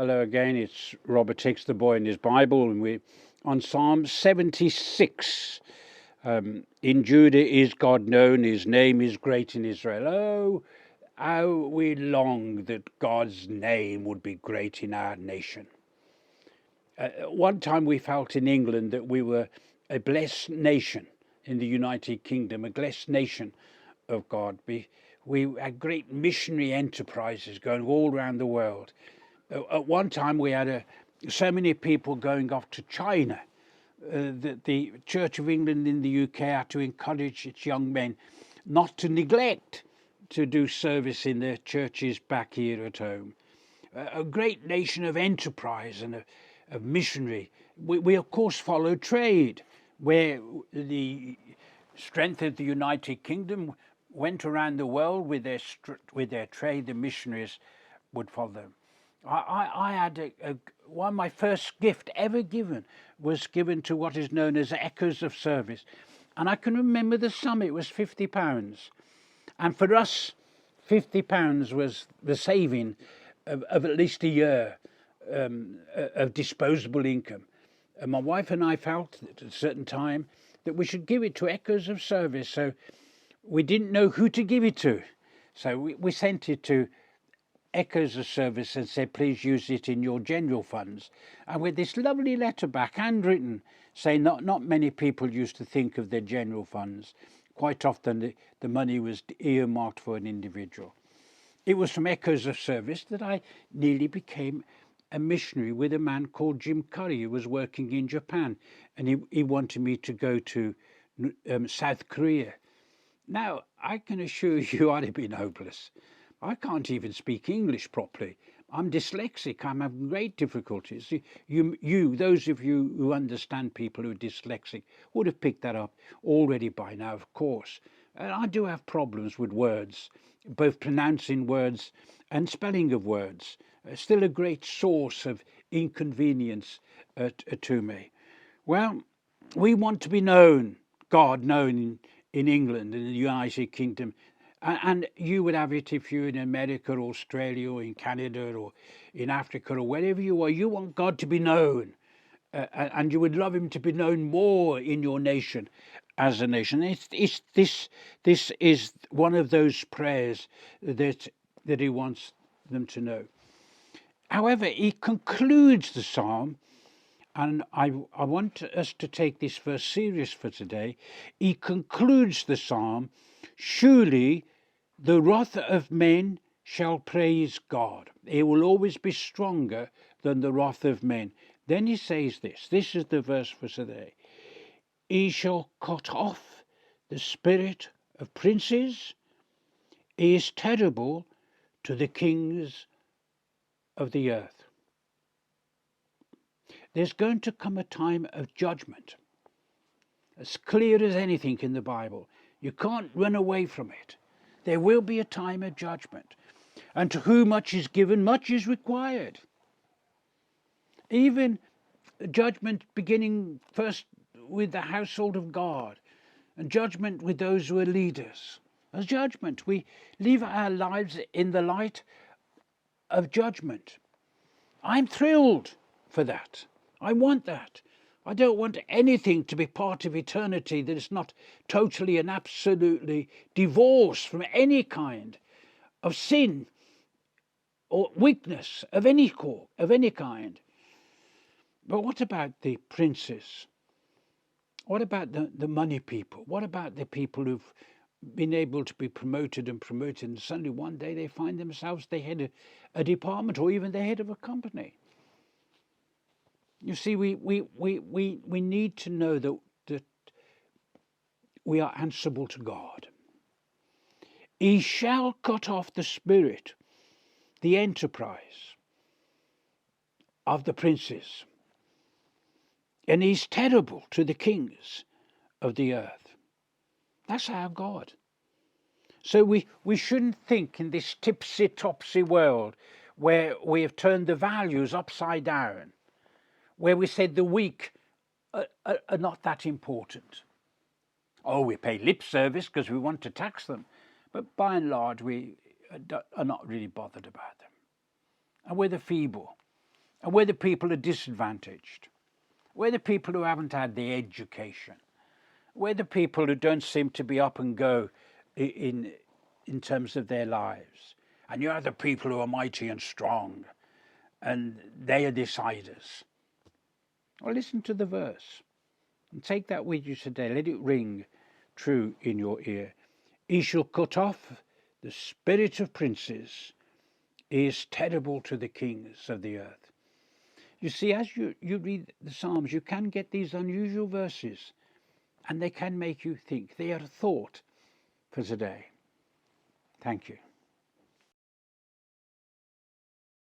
Hello again, it's Robert Hicks, the boy in his Bible, and we're on Psalm 76. In Judah is God known, his name is great in Israel. Oh, how we long that God's name would be great in our nation. One time we felt in England that we were a blessed nation in the United Kingdom, a blessed nation of God. We had great missionary enterprises going all around the world. At one time we had so many people going off to China that the Church of England in the UK had to encourage its young men not to neglect to do service in their churches back here at home. A great nation of enterprise and of missionary. We of course follow trade, where the strength of the United Kingdom went around the world with their trade. The missionaries would follow them. I had one of my first gift ever given was given to what is known as Echoes of Service, and I can remember the sum. It was £50, and for us, £50 was the saving of at least a year of disposable income. And my wife and I felt at a certain time that we should give it to Echoes of Service. So we didn't know who to give it to, so we sent it to Echoes of Service and said, please use it in your general funds. And with this lovely letter back, handwritten, saying not many people used to think of their general funds. Quite often the money was earmarked for an individual. It was from Echoes of Service that I nearly became a missionary with a man called Jim Curry, who was working in Japan, and he wanted me to go to South Korea. Now, I can assure you I'd have been hopeless. I can't even speak English properly. I'm dyslexic. I'm having great difficulties. Those of you who understand people who are dyslexic would have picked that up already by now, of course. And I do have problems with words, both pronouncing words and spelling of words. Still a great source of inconvenience to me. Well, we want to be known, God known in England and the United Kingdom. And you would have it if you're in America or Australia or in Canada or in Africa or wherever you are. You want God to be known, and you would love him to be known more in your nation as a nation. This is one of those prayers that he wants them to know. However, he concludes the psalm, and I want us to take this verse serious for today. He concludes the psalm, surely the wrath of men shall praise God. It will always be stronger than the wrath of men. Then he says this is the verse for today. He shall cut off the spirit of princes. He is terrible to the kings of the earth. There's going to come a time of judgment, as clear as anything in the Bible. You can't run away from it. There will be a time of judgment. And to whom much is given, much is required. Even judgment beginning first with the household of God, and judgment with those who are leaders. As judgment, we live our lives in the light of judgment. I'm thrilled for that. I want that. I don't want anything to be part of eternity that is not totally and absolutely divorced from any kind of sin or weakness of any kind. But what about the princes? What about the money people? What about the people who've been able to be promoted and suddenly one day they find themselves the head of a department or even the head of a company? You see, we need to know that we are answerable to God. He shall cut off the spirit, the enterprise of the princes, and he's terrible to the kings of the earth. That's our God. So we shouldn't think in this tipsy-topsy world where we have turned the values upside down, where we said the weak are not that important. Oh, we pay lip service because we want to tax them, but by and large we are not really bothered about them. And we're the feeble. And we're the people who are disadvantaged. We're the people who haven't had the education. We're the people who don't seem to be up and go in terms of their lives. And you are the people who are mighty and strong, and they are deciders. Well, listen to the verse and take that with you today. Let it ring true in your ear. He shall cut off the spirit of princes. He is terrible to the kings of the earth. You see, as you read the Psalms, you can get these unusual verses, and they can make you think. They are a thought for today. Thank you.